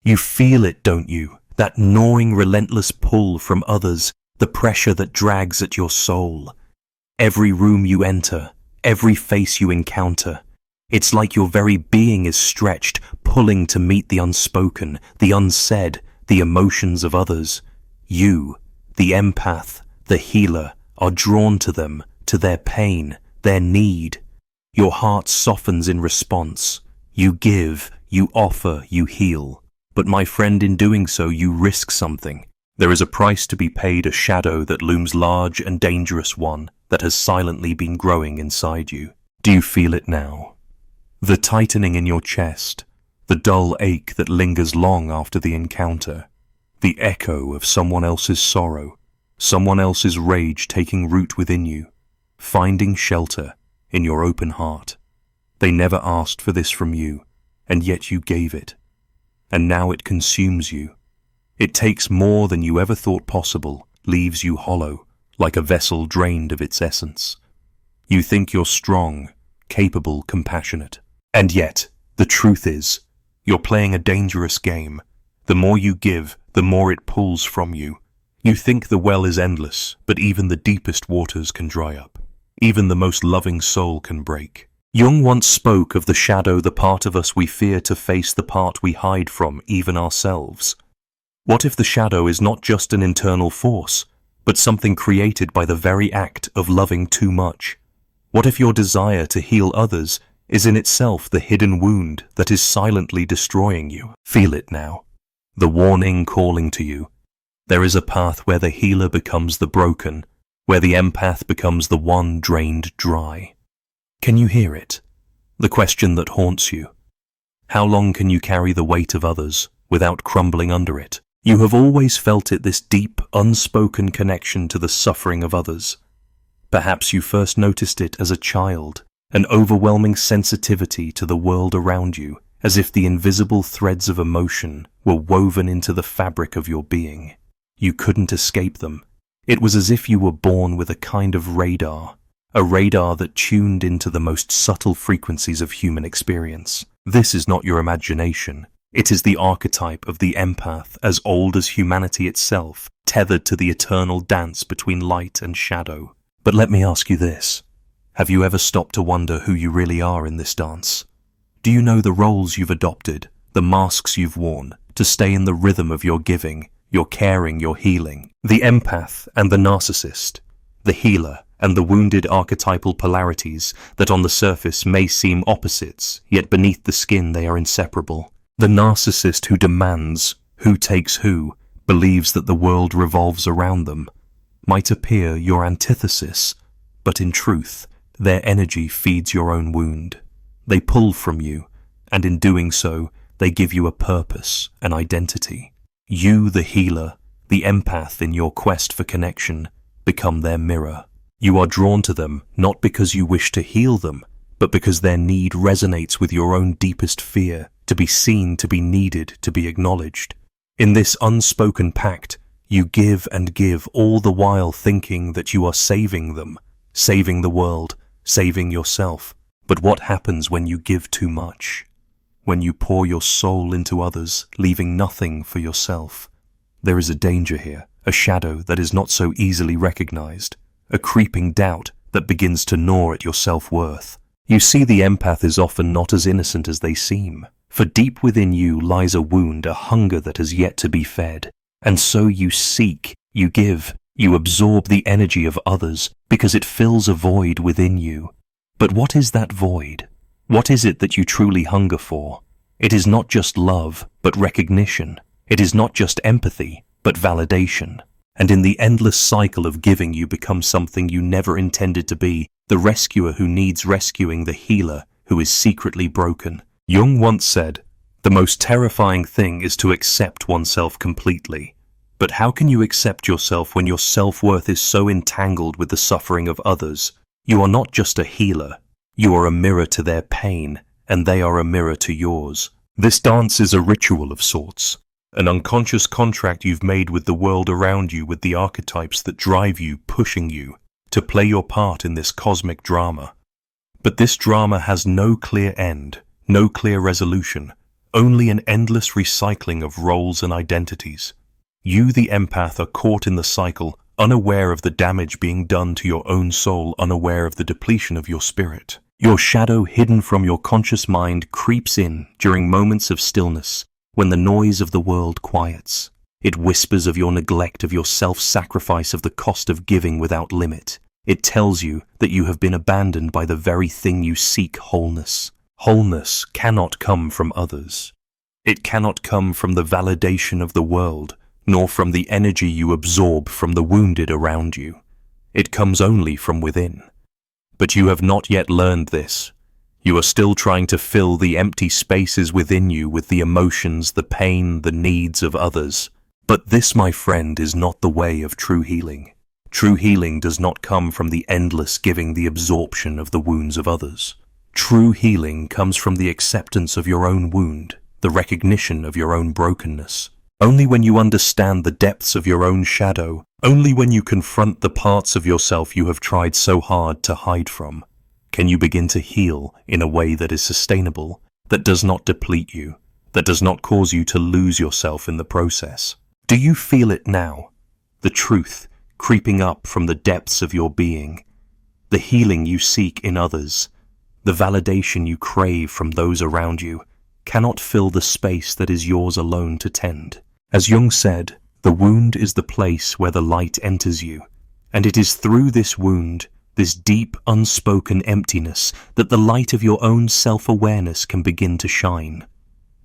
You feel it, don't you? That gnawing, relentless pull from others, the pressure that drags at your soul. Every room you enter, every face you encounter, it's like your very being is stretched, pulling to meet the unspoken, the unsaid, the emotions of others. You, the empath, the healer, are drawn to them, to their pain, their need. Your heart softens in response. You give, you offer, you heal. But my friend, in doing so, you risk something. There is a price to be paid, a shadow that looms large and dangerous, one that has silently been growing inside you. Do you feel it now? The tightening in your chest, the dull ache that lingers long after the encounter, the echo of someone else's sorrow, someone else's rage taking root within you, finding shelter in your open heart. They never asked for this from you, and yet you gave it. And now it consumes you. It takes more than you ever thought possible, leaves you hollow, like a vessel drained of its essence. You think you're strong, capable, compassionate. And yet, the truth is, you're playing a dangerous game. The more you give, the more it pulls from you. You think the well is endless, but even the deepest waters can dry up. Even the most loving soul can break. Jung once spoke of the shadow, the part of us we fear to face, the part we hide from even ourselves. What if the shadow is not just an internal force, but something created by the very act of loving too much? What if your desire to heal others is in itself the hidden wound that is silently destroying you? Feel it now. The warning calling to you. There is a path where the healer becomes the broken, where the empath becomes the one drained dry. Can you hear it? The question that haunts you. How long can you carry the weight of others without crumbling under it? You have always felt it, this deep, unspoken connection to the suffering of others. Perhaps you first noticed it as a child, an overwhelming sensitivity to the world around you, as if the invisible threads of emotion were woven into the fabric of your being. You couldn't escape them. It was as if you were born with a kind of radar, a radar that tuned into the most subtle frequencies of human experience. This is not your imagination. It is the archetype of the empath, as old as humanity itself, tethered to the eternal dance between light and shadow. But let me ask you this. Have you ever stopped to wonder who you really are in this dance? Do you know the roles you've adopted, the masks you've worn, to stay in the rhythm of your giving, your caring, your healing? The empath and the narcissist, the healer and the wounded, archetypal polarities that on the surface may seem opposites, yet beneath the skin they are inseparable. The narcissist who demands, who takes who, believes that the world revolves around them, might appear your antithesis, but in truth, their energy feeds your own wound. They pull from you, and in doing so, they give you a purpose, an identity. You, the healer, the empath in your quest for connection, become their mirror. You are drawn to them not because you wish to heal them, but because their need resonates with your own deepest fear, to be seen, to be needed, to be acknowledged. In this unspoken pact, you give and give, all the while thinking that you are saving them, saving the world, saving yourself. But what happens when you give too much? When you pour your soul into others, leaving nothing for yourself? There is a danger here, a shadow that is not so easily recognized, a creeping doubt that begins to gnaw at your self-worth. You see, the empath is often not as innocent as they seem, for deep within you lies a wound, a hunger that has yet to be fed. And so you seek, you give, you absorb the energy of others because it fills a void within you. But what is that void? What is it that you truly hunger for? It is not just love, but recognition. It is not just empathy, but validation. And in the endless cycle of giving, you become something you never intended to be, the rescuer who needs rescuing, the healer who is secretly broken. Jung once said, "The most terrifying thing is to accept oneself completely." But how can you accept yourself when your self-worth is so entangled with the suffering of others? You are not just a healer. You are a mirror to their pain, and they are a mirror to yours. This dance is a ritual of sorts, an unconscious contract you've made with the world around you, with the archetypes that drive you, pushing you to play your part in this cosmic drama. But this drama has no clear end, no clear resolution, only an endless recycling of roles and identities. You, the empath, are caught in the cycle, unaware of the damage being done to your own soul, unaware of the depletion of your spirit. Your shadow, hidden from your conscious mind, creeps in during moments of stillness, when the noise of the world quiets. It whispers of your neglect, of your self-sacrifice, of the cost of giving without limit. It tells you that you have been abandoned by the very thing you seek: wholeness. Wholeness cannot come from others. It cannot come from the validation of the world, nor from the energy you absorb from the wounded around you. It comes only from within. But you have not yet learned this. You are still trying to fill the empty spaces within you with the emotions, the pain, the needs of others. But this, my friend, is not the way of true healing. True healing does not come from the endless giving, the absorption of the wounds of others. True healing comes from the acceptance of your own wound, the recognition of your own brokenness. Only when you understand the depths of your own shadow, only when you confront the parts of yourself you have tried so hard to hide from, can you begin to heal in a way that is sustainable, that does not deplete you, that does not cause you to lose yourself in the process. Do you feel it now? The truth creeping up from the depths of your being, the healing you seek in others, the validation you crave from those around you, cannot fill the space that is yours alone to tend. As Jung said, the wound is the place where the light enters you, and it is through this wound, this deep, unspoken emptiness, that the light of your own self-awareness can begin to shine.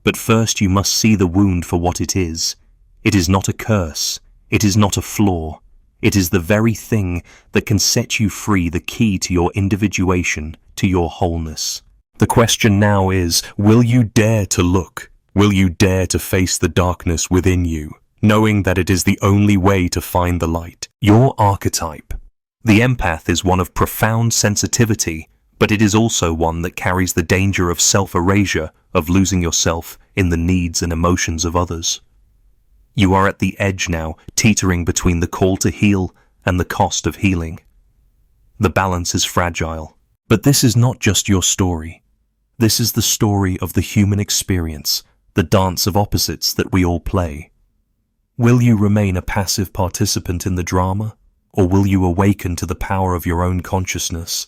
But first you must see the wound for what it is. It is not a curse. It is not a flaw. It is the very thing that can set you free, the key to your individuation, to your wholeness. The question now is, will you dare to look? Will you dare to face the darkness within you, knowing that it is the only way to find the light? Your archetype. The empath is one of profound sensitivity, but it is also one that carries the danger of self-erasure, of losing yourself in the needs and emotions of others. You are at the edge now, teetering between the call to heal and the cost of healing. The balance is fragile, but this is not just your story. This is the story of the human experience, the dance of opposites that we all play. Will you remain a passive participant in the drama, or will you awaken to the power of your own consciousness?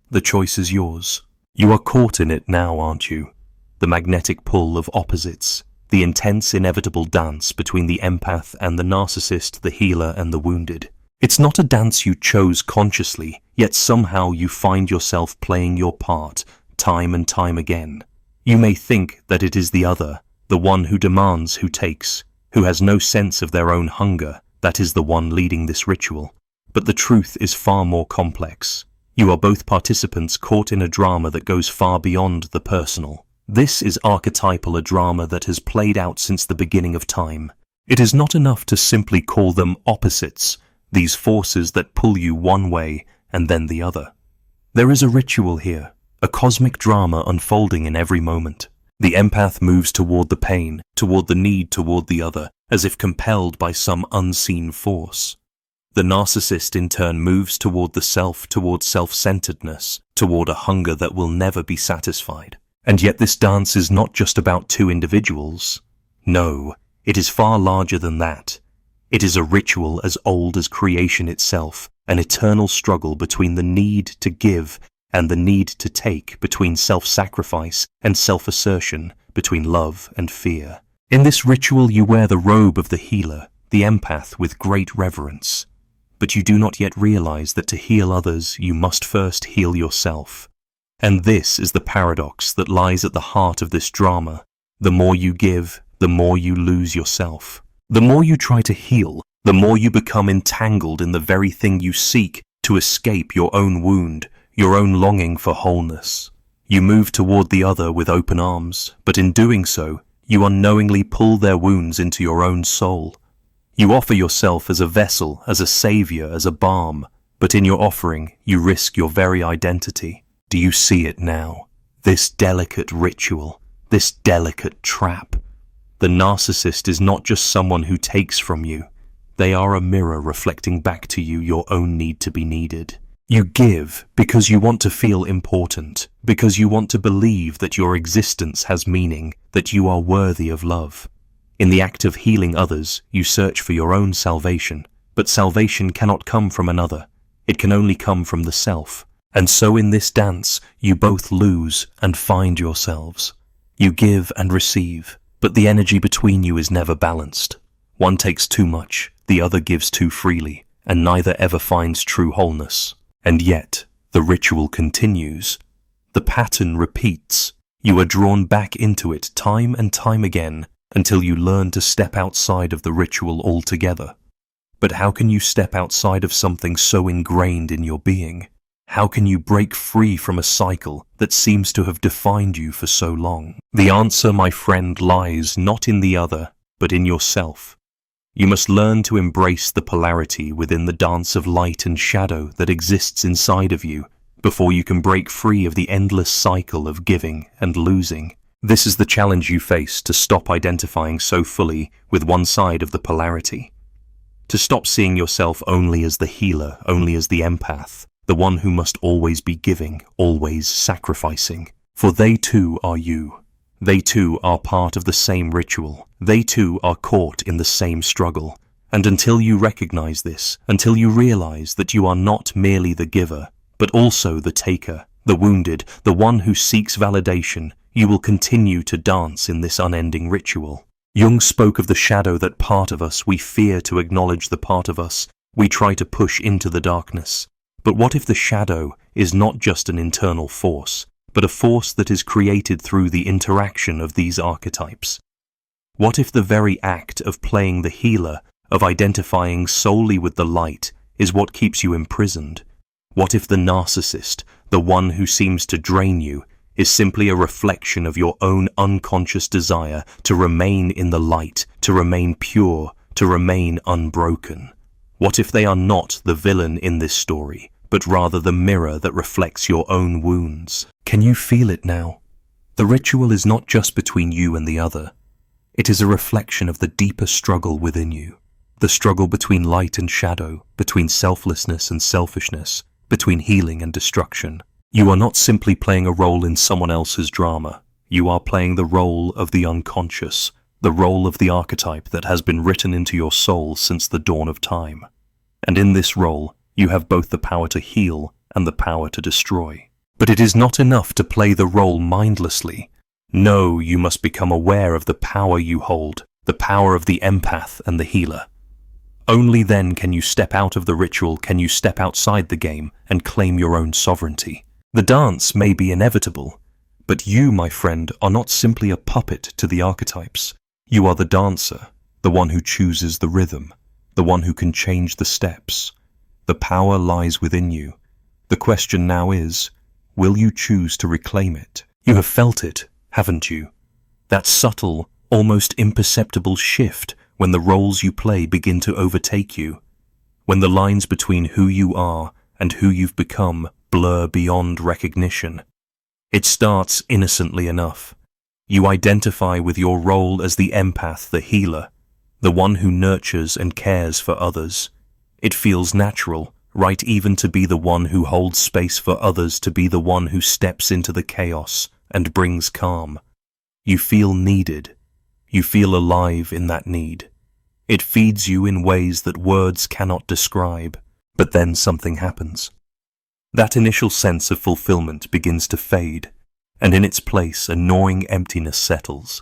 The choice is yours. You are caught in it now, aren't you? The magnetic pull of opposites, the intense, inevitable dance between the empath and the narcissist, the healer and the wounded. It's not a dance you chose consciously, yet somehow you find yourself playing your part, time and time again. You may think that it is the other, the one who demands, who takes, who has no sense of their own hunger, that is the one leading this ritual. But the truth is far more complex. You are both participants caught in a drama that goes far beyond the personal. This is archetypal, a drama that has played out since the beginning of time. It is not enough to simply call them opposites, these forces that pull you one way and then the other. There is a ritual here, a cosmic drama unfolding in every moment. The empath moves toward the pain, toward the need, toward the other, as if compelled by some unseen force. The narcissist in turn moves toward the self, toward self-centeredness, toward a hunger that will never be satisfied. And yet this dance is not just about two individuals. No, it is far larger than that. It is a ritual as old as creation itself, an eternal struggle between the need to give and the need to take, between self-sacrifice and self-assertion, between love and fear. In this ritual you wear the robe of the healer, the empath, with great reverence. But you do not yet realize that to heal others you must first heal yourself. And this is the paradox that lies at the heart of this drama. The more you give, the more you lose yourself. The more you try to heal, the more you become entangled in the very thing you seek to escape: your own wound, your own longing for wholeness. You move toward the other with open arms, but in doing so, you unknowingly pull their wounds into your own soul. You offer yourself as a vessel, as a savior, as a balm, but in your offering, you risk your very identity. Do you see it now? This delicate ritual, this delicate trap. The narcissist is not just someone who takes from you. They are a mirror reflecting back to you your own need to be needed. You give because you want to feel important, because you want to believe that your existence has meaning, that you are worthy of love. In the act of healing others, you search for your own salvation, but salvation cannot come from another. It can only come from the self. And so in this dance, you both lose and find yourselves. You give and receive, but the energy between you is never balanced. One takes too much, the other gives too freely, and neither ever finds true wholeness. And yet, the ritual continues. The pattern repeats. You are drawn back into it time and time again until you learn to step outside of the ritual altogether. But how can you step outside of something so ingrained in your being? How can you break free from a cycle that seems to have defined you for so long? The answer, my friend, lies not in the other, but in yourself. You must learn to embrace the polarity within the dance of light and shadow that exists inside of you before you can break free of the endless cycle of giving and losing. This is the challenge you face, to stop identifying so fully with one side of the polarity. To stop seeing yourself only as the healer, only as the empath, the one who must always be giving, always sacrificing. For they too are you. They too are part of the same ritual. They too are caught in the same struggle. And until you recognize this, until you realize that you are not merely the giver, but also the taker, the wounded, the one who seeks validation, you will continue to dance in this unending ritual. Jung spoke of the shadow, that part of us we fear to acknowledge, the part of us we try to push into the darkness. But what if the shadow is not just an internal force, but a force that is created through the interaction of these archetypes? What if the very act of playing the healer, of identifying solely with the light, is what keeps you imprisoned? What if the narcissist, the one who seems to drain you, is simply a reflection of your own unconscious desire to remain in the light, to remain pure, to remain unbroken? What if they are not the villain in this story, but rather the mirror that reflects your own wounds? Can you feel it now? The ritual is not just between you and the other. It is a reflection of the deeper struggle within you. The struggle between light and shadow, between selflessness and selfishness, between healing and destruction. You are not simply playing a role in someone else's drama. You are playing the role of the unconscious, the role of the archetype that has been written into your soul since the dawn of time. And in this role, you have both the power to heal and the power to destroy. But it is not enough to play the role mindlessly. No, you must become aware of the power you hold, the power of the empath and the healer. Only then can you step out of the ritual, can you step outside the game and claim your own sovereignty. The dance may be inevitable, but you, my friend, are not simply a puppet to the archetypes. You are the dancer, the one who chooses the rhythm, the one who can change the steps. The power lies within you. The question now is, will you choose to reclaim it? You have felt it, haven't you? That subtle, almost imperceptible shift when the roles you play begin to overtake you, when the lines between who you are and who you've become blur beyond recognition. It starts innocently enough. You identify with your role as the empath, the healer, the one who nurtures and cares for others. It feels natural, right, even to be the one who holds space for others, to be the one who steps into the chaos and brings calm. You feel needed. You feel alive in that need. It feeds you in ways that words cannot describe. But then something happens. That initial sense of fulfillment begins to fade, and in its place a gnawing emptiness settles.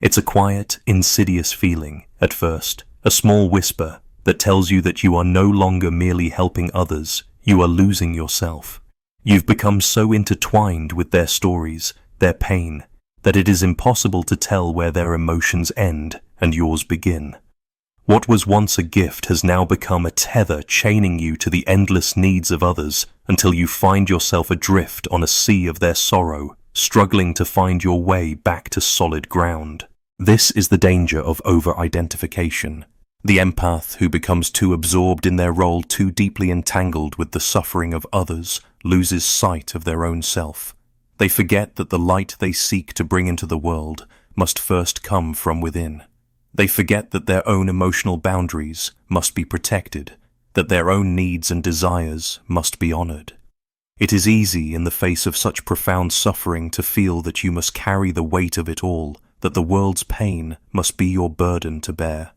It's a quiet, insidious feeling, at first, a small whisper that tells you that you are no longer merely helping others, you are losing yourself. You've become so intertwined with their stories, their pain, that it is impossible to tell where their emotions end and yours begin. What was once a gift has now become a tether chaining you to the endless needs of others until you find yourself adrift on a sea of their sorrow, struggling to find your way back to solid ground. This is the danger of over-identification. The empath who becomes too absorbed in their role, too deeply entangled with the suffering of others, loses sight of their own self. They forget that the light they seek to bring into the world must first come from within. They forget that their own emotional boundaries must be protected, that their own needs and desires must be honored. It is easy in the face of such profound suffering to feel that you must carry the weight of it all, that the world's pain must be your burden to bear.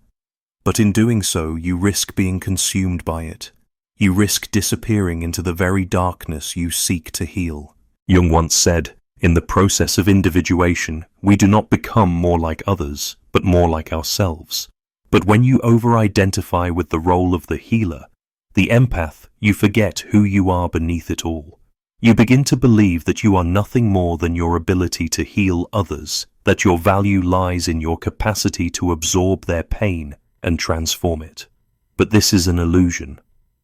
But in doing so, you risk being consumed by it. You risk disappearing into the very darkness you seek to heal. Jung once said, "In the process of individuation, we do not become more like others, but more like ourselves." But when you over-identify with the role of the healer, the empath, you forget who you are beneath it all. You begin to believe that you are nothing more than your ability to heal others, that your value lies in your capacity to absorb their pain and transform it. But this is an illusion.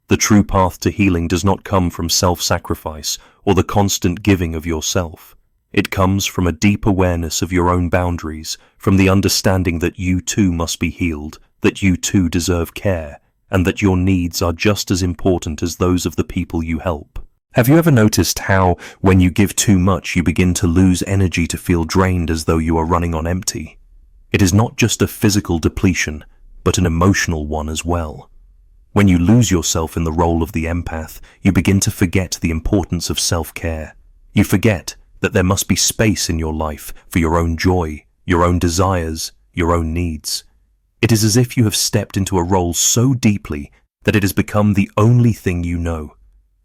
The true path to healing does not come from self-sacrifice or the constant giving of yourself. It comes from a deep awareness of your own boundaries, from the understanding that you too must be healed, that you too deserve care, and that your needs are just as important as those of the people you help. Have you ever noticed how, when you give too much, you begin to lose energy, to feel drained as though you are running on empty? It is not just a physical depletion, but an emotional one as well. When you lose yourself in the role of the empath, you begin to forget the importance of self-care. You forget that there must be space in your life for your own joy, your own desires, your own needs. It is as if you have stepped into a role so deeply that it has become the only thing you know.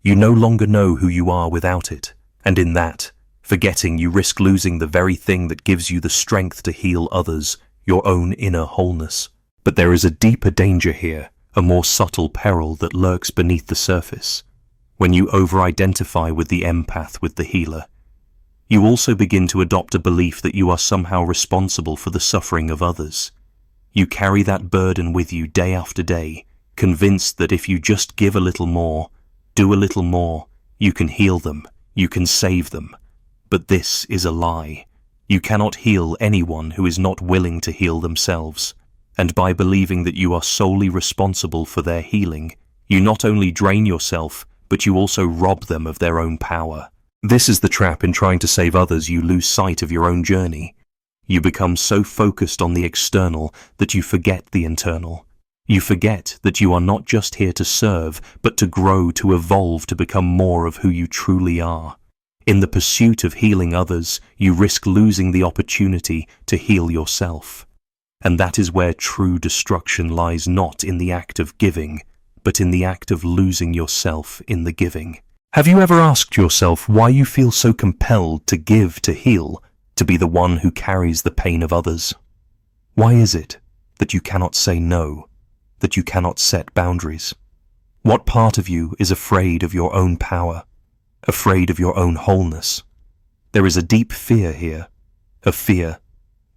You no longer know who you are without it, and in that, forgetting, you risk losing the very thing that gives you the strength to heal others, your own inner wholeness. But there is a deeper danger here, a more subtle peril that lurks beneath the surface. When you over-identify with the empath, with the healer, you also begin to adopt a belief that you are somehow responsible for the suffering of others. You carry that burden with you day after day, convinced that if you just give a little more, do a little more, you can heal them, you can save them. But this is a lie. You cannot heal anyone who is not willing to heal themselves. And by believing that you are solely responsible for their healing, you not only drain yourself, but you also rob them of their own power. This is the trap. In trying to save others, you lose sight of your own journey. You become so focused on the external that you forget the internal. You forget that you are not just here to serve, but to grow, to evolve, to become more of who you truly are. In the pursuit of healing others, you risk losing the opportunity to heal yourself. And that is where true destruction lies, not in the act of giving, but in the act of losing yourself in the giving. Have you ever asked yourself why you feel so compelled to give, to heal, to be the one who carries the pain of others? Why is it that you cannot say no, that you cannot set boundaries? What part of you is afraid of your own power, afraid of your own wholeness? There is a deep fear here, a fear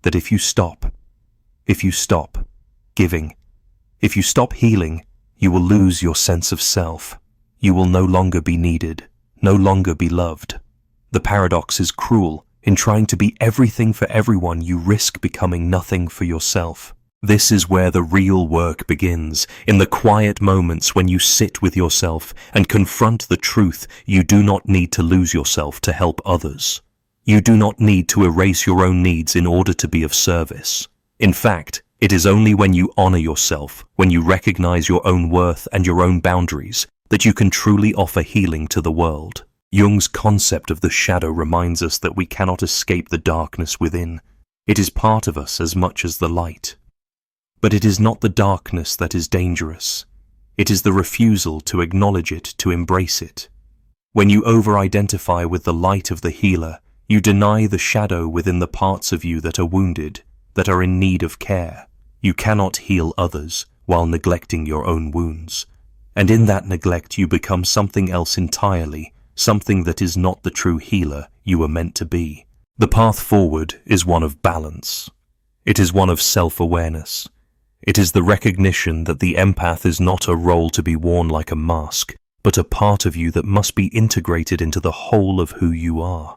that if you stop giving, if you stop healing, you will lose your sense of self. You will no longer be needed, no longer be loved. The paradox is cruel. In trying to be everything for everyone, you risk becoming nothing for yourself. This is where the real work begins, in the quiet moments when you sit with yourself and confront the truth. You do not need to lose yourself to help others. You do not need to erase your own needs in order to be of service. In fact, it is only when you honor yourself, when you recognize your own worth and your own boundaries, that you can truly offer healing to the world. Jung's concept of the shadow reminds us that we cannot escape the darkness within. It is part of us as much as the light. But it is not the darkness that is dangerous. It is the refusal to acknowledge it, to embrace it. When you over-identify with the light of the healer, you deny the shadow within the parts of you that are wounded, that are in need of care. You cannot heal others while neglecting your own wounds. And in that neglect you become something else entirely, something that is not the true healer you were meant to be. The path forward is one of balance. It is one of self-awareness. It is the recognition that the empath is not a role to be worn like a mask, but a part of you that must be integrated into the whole of who you are.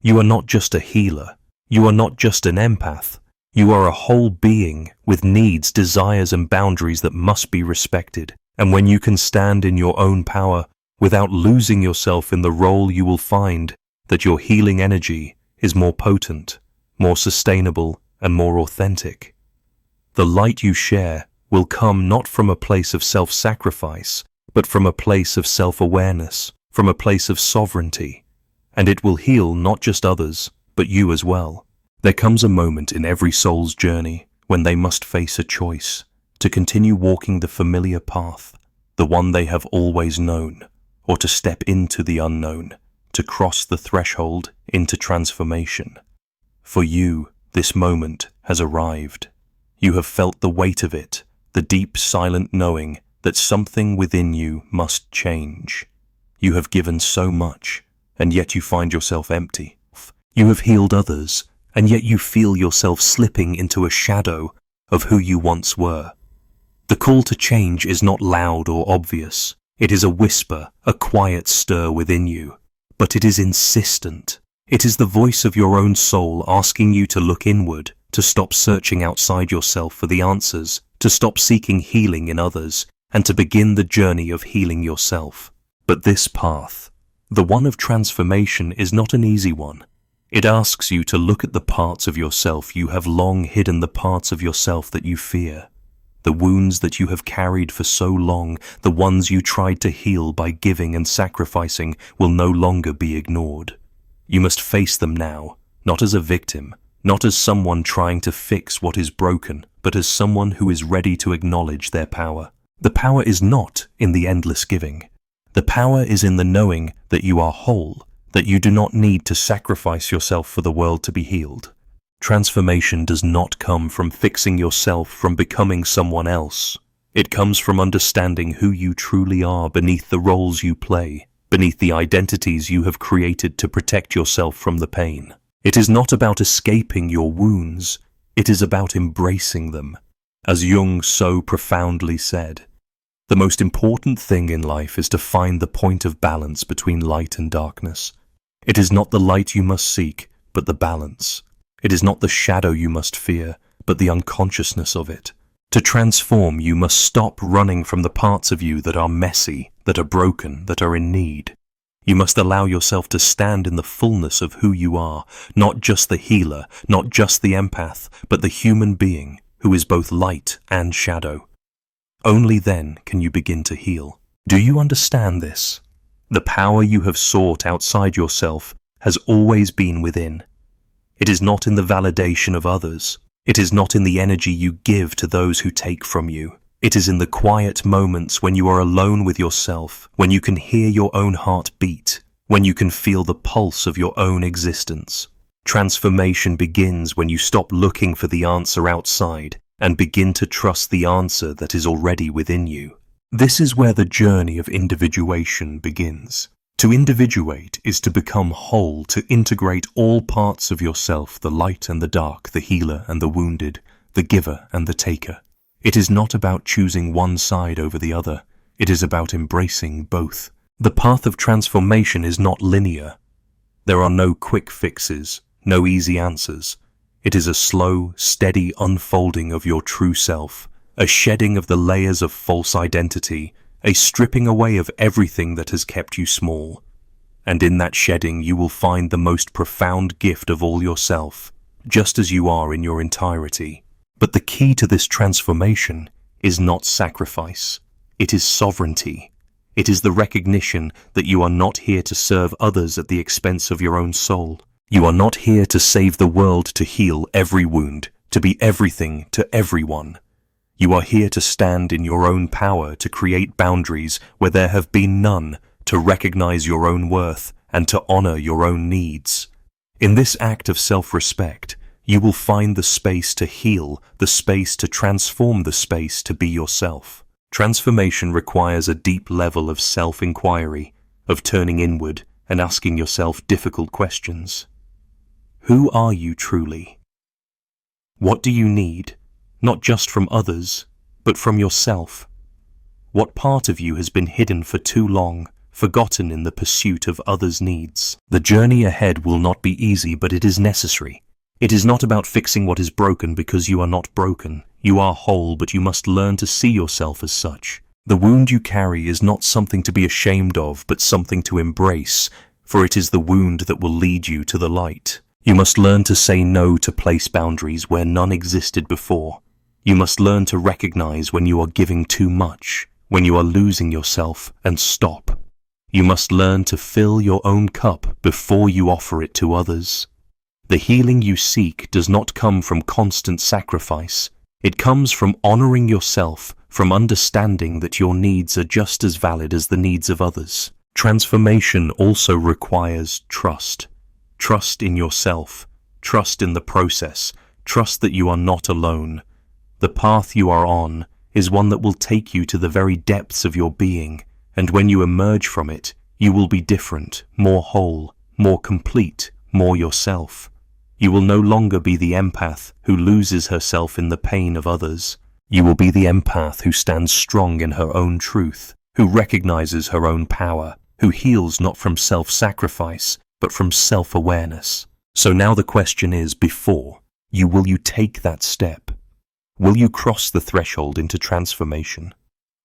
You are not just a healer. You are not just an empath. You are a whole being with needs, desires, and boundaries that must be respected. And when you can stand in your own power without losing yourself in the role, you will find that your healing energy is more potent, more sustainable, and more authentic. The light you share will come not from a place of self-sacrifice, but from a place of self-awareness, from a place of sovereignty. And it will heal not just others, but you as well. There comes a moment in every soul's journey when they must face a choice to continue walking the familiar path, the one they have always known, or to step into the unknown, to cross the threshold into transformation. For you, this moment has arrived. You have felt the weight of it, the deep silent knowing that something within you must change. You have given so much, and yet you find yourself empty. You have healed others, and yet you feel yourself slipping into a shadow of who you once were. The call to change is not loud or obvious. It is a whisper, a quiet stir within you. But it is insistent. It is the voice of your own soul asking you to look inward, to stop searching outside yourself for the answers, to stop seeking healing in others, and to begin the journey of healing yourself. But this path, the one of transformation, is not an easy one. It asks you to look at the parts of yourself you have long hidden, the parts of yourself that you fear. The wounds that you have carried for so long, the ones you tried to heal by giving and sacrificing, will no longer be ignored. You must face them now, not as a victim, not as someone trying to fix what is broken, but as someone who is ready to acknowledge their power. The power is not in the endless giving. The power is in the knowing that you are whole, that you do not need to sacrifice yourself for the world to be healed. Transformation does not come from fixing yourself, from becoming someone else. It comes from understanding who you truly are beneath the roles you play, beneath the identities you have created to protect yourself from the pain. It is not about escaping your wounds, it is about embracing them. As Jung so profoundly said, the most important thing in life is to find the point of balance between light and darkness. It is not the light you must seek, but the balance. It is not the shadow you must fear, but the unconsciousness of it. To transform, you must stop running from the parts of you that are messy, that are broken, that are in need. You must allow yourself to stand in the fullness of who you are, not just the healer, not just the empath, but the human being who is both light and shadow. Only then can you begin to heal. Do you understand this? The power you have sought outside yourself has always been within. It is not in the validation of others. It is not in the energy you give to those who take from you. It is in the quiet moments when you are alone with yourself, when you can hear your own heart beat, when you can feel the pulse of your own existence. Transformation begins when you stop looking for the answer outside and begin to trust the answer that is already within you. This is where the journey of individuation begins. To individuate is to become whole, to integrate all parts of yourself, the light and the dark, the healer and the wounded, the giver and the taker. It is not about choosing one side over the other. It is about embracing both. The path of transformation is not linear. There are no quick fixes, no easy answers. It is a slow, steady unfolding of your true self, a shedding of the layers of false identity, a stripping away of everything that has kept you small. And in that shedding you will find the most profound gift of all yourself, just as you are in your entirety. But the key to this transformation is not sacrifice. It is sovereignty. It is the recognition that you are not here to serve others at the expense of your own soul. You are not here to save the world, to heal every wound, to be everything to everyone. You are here to stand in your own power, to create boundaries where there have been none, to recognize your own worth and to honor your own needs. In this act of self-respect, you will find the space to heal, the space to transform, the space to be yourself. Transformation requires a deep level of self-inquiry, of turning inward and asking yourself difficult questions. Who are you truly? What do you need? Not just from others, but from yourself. What part of you has been hidden for too long, forgotten in the pursuit of others' needs? The journey ahead will not be easy, but it is necessary. It is not about fixing what is broken, because you are not broken. You are whole, but you must learn to see yourself as such. The wound you carry is not something to be ashamed of, but something to embrace, for it is the wound that will lead you to the light. You must learn to say no, to place boundaries where none existed before. You must learn to recognize when you are giving too much, when you are losing yourself, and stop. You must learn to fill your own cup before you offer it to others. The healing you seek does not come from constant sacrifice. It comes from honoring yourself, from understanding that your needs are just as valid as the needs of others. Transformation also requires trust. Trust in yourself, trust in the process, trust that you are not alone. The path you are on is one that will take you to the very depths of your being, and when you emerge from it, you will be different, more whole, more complete, more yourself. You will no longer be the empath who loses herself in the pain of others. You will be the empath who stands strong in her own truth, who recognizes her own power, who heals not from self-sacrifice, but from self-awareness. So now the question is, will you take that step? Will you cross the threshold into transformation?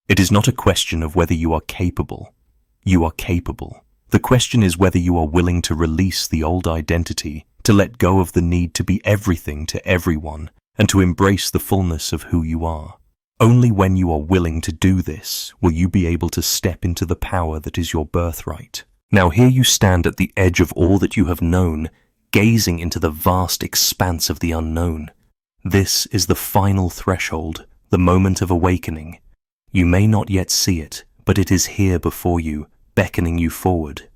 It is not a question of whether you are capable. You are capable. The question is whether you are willing to release the old identity, to let go of the need to be everything to everyone, and to embrace the fullness of who you are. Only when you are willing to do this will you be able to step into the power that is your birthright. Now here you stand at the edge of all that you have known, gazing into the vast expanse of the unknown. This is the final threshold, the moment of awakening. You may not yet see it, but it is here before you, beckoning you forward.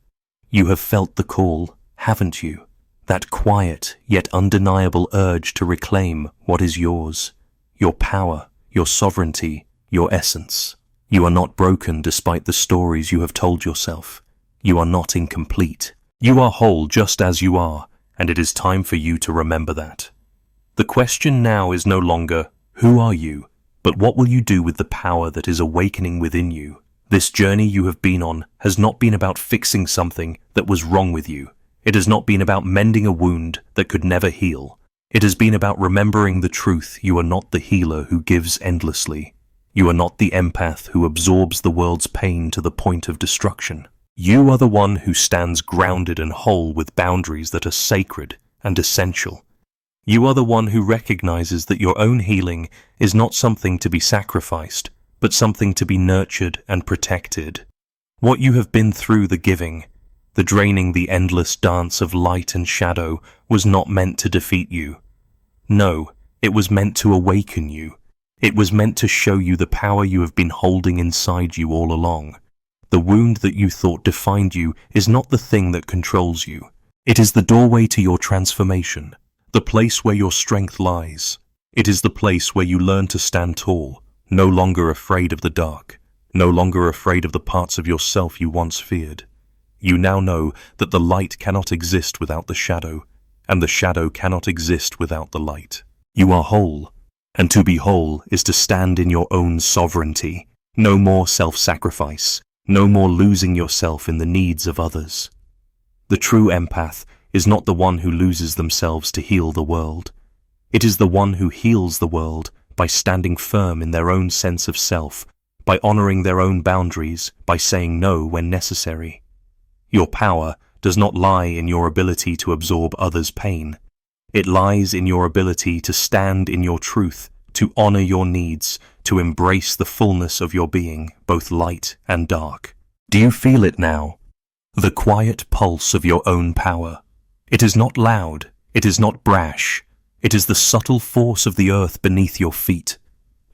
You have felt the call, haven't you? That quiet yet undeniable urge to reclaim what is yours, your power, your sovereignty, your essence. You are not broken despite the stories you have told yourself. You are not incomplete. You are whole just as you are, and it is time for you to remember that. The question now is no longer, who are you, but what will you do with the power that is awakening within you? This journey you have been on has not been about fixing something that was wrong with you. It has not been about mending a wound that could never heal. It has been about remembering the truth. You are not the healer who gives endlessly. You are not the empath who absorbs the world's pain to the point of destruction. You are the one who stands grounded and whole with boundaries that are sacred and essential. You are the one who recognizes that your own healing is not something to be sacrificed, but something to be nurtured and protected. What you have been through, the giving, the draining, the endless dance of light and shadow, was not meant to defeat you. No, it was meant to awaken you. It was meant to show you the power you have been holding inside you all along. The wound that you thought defined you is not the thing that controls you. It is the doorway to your transformation, the place where your strength lies. It is the place where you learn to stand tall, no longer afraid of the dark, no longer afraid of the parts of yourself you once feared. You now know that the light cannot exist without the shadow, and the shadow cannot exist without the light. You are whole, and to be whole is to stand in your own sovereignty. No more self-sacrifice, no more losing yourself in the needs of others. The true empath is not the one who loses themselves to heal the world. It is the one who heals the world by standing firm in their own sense of self, by honoring their own boundaries, by saying no when necessary. Your power does not lie in your ability to absorb others' pain. It lies in your ability to stand in your truth, to honor your needs, to embrace the fullness of your being, both light and dark. Do you feel it now? The quiet pulse of your own power. It is not loud, it is not brash. It is the subtle force of the earth beneath your feet,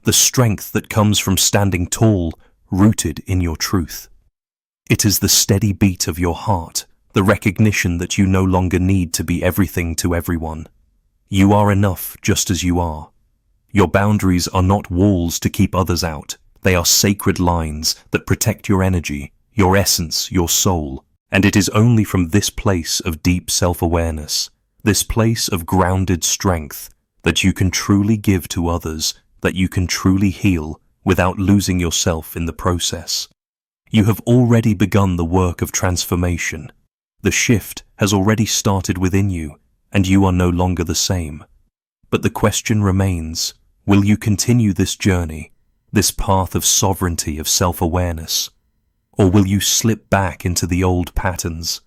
the strength that comes from standing tall, rooted in your truth. It is the steady beat of your heart, the recognition that you no longer need to be everything to everyone. You are enough just as you are. Your boundaries are not walls to keep others out. They are sacred lines that protect your energy, your essence, your soul. And it is only from this place of deep self-awareness, this place of grounded strength, that you can truly give to others, that you can truly heal without losing yourself in the process. You have already begun the work of transformation. The shift has already started within you, and you are no longer the same. But the question remains, will you continue this journey, this path of sovereignty, of self-awareness? Or will you slip back into the old patterns?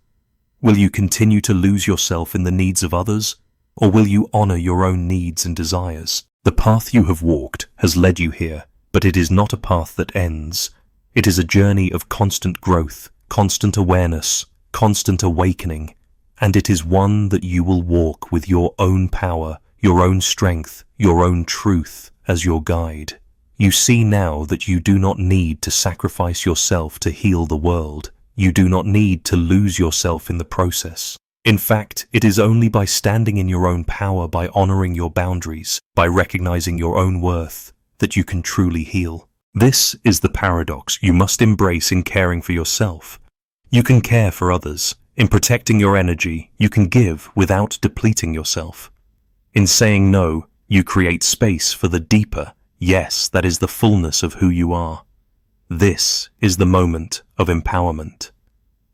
Will you continue to lose yourself in the needs of others? Or will you honor your own needs and desires? The path you have walked has led you here, but it is not a path that ends. It is a journey of constant growth, constant awareness, constant awakening, and it is one that you will walk with your own power, your own strength, your own truth as your guide. You see now that you do not need to sacrifice yourself to heal the world. You do not need to lose yourself in the process. In fact, it is only by standing in your own power, by honoring your boundaries, by recognizing your own worth, that you can truly heal. This is the paradox you must embrace in caring for yourself. You can care for others. In protecting your energy, you can give without depleting yourself. In saying no, you create space for the deeper yes that is the fullness of who you are. This is the moment of empowerment.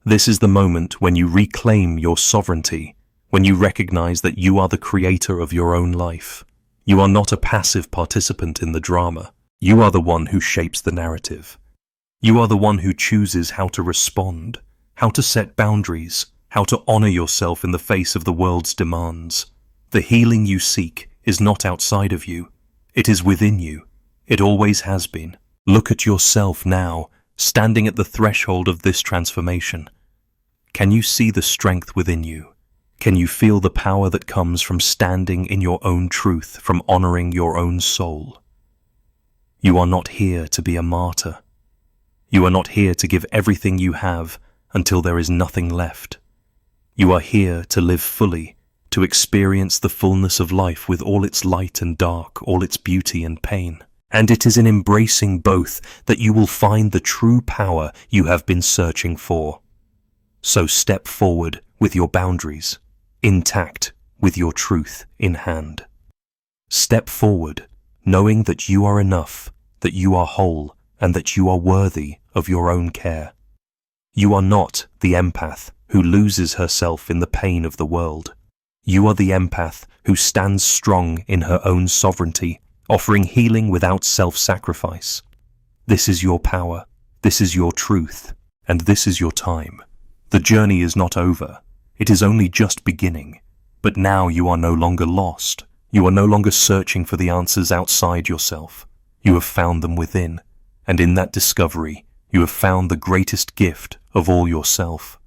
This is the moment when you reclaim your sovereignty, when you recognize that you are the creator of your own life. You are not a passive participant in the drama. You are the one who shapes the narrative. You are the one who chooses how to respond, how to set boundaries, how to honor yourself in the face of the world's demands. The healing you seek is not outside of you. It is within you. It always has been. Look at yourself now, standing at the threshold of this transformation. Can you see the strength within you? Can you feel the power that comes from standing in your own truth, from honoring your own soul? You are not here to be a martyr. You are not here to give everything you have until there is nothing left. You are here to live fully, to experience the fullness of life with all its light and dark, all its beauty and pain. And it is in embracing both that you will find the true power you have been searching for. So step forward with your boundaries, intact with your truth in hand. Step forward, knowing that you are enough, that you are whole, and that you are worthy of your own care. You are not the empath who loses herself in the pain of the world. You are the empath who stands strong in her own sovereignty, offering healing without self-sacrifice. This is your power, this is your truth, and this is your time. The journey is not over. It is only just beginning. But now you are no longer lost. You are no longer searching for the answers outside yourself. You have found them within, and in that discovery, you have found the greatest gift of all yourself.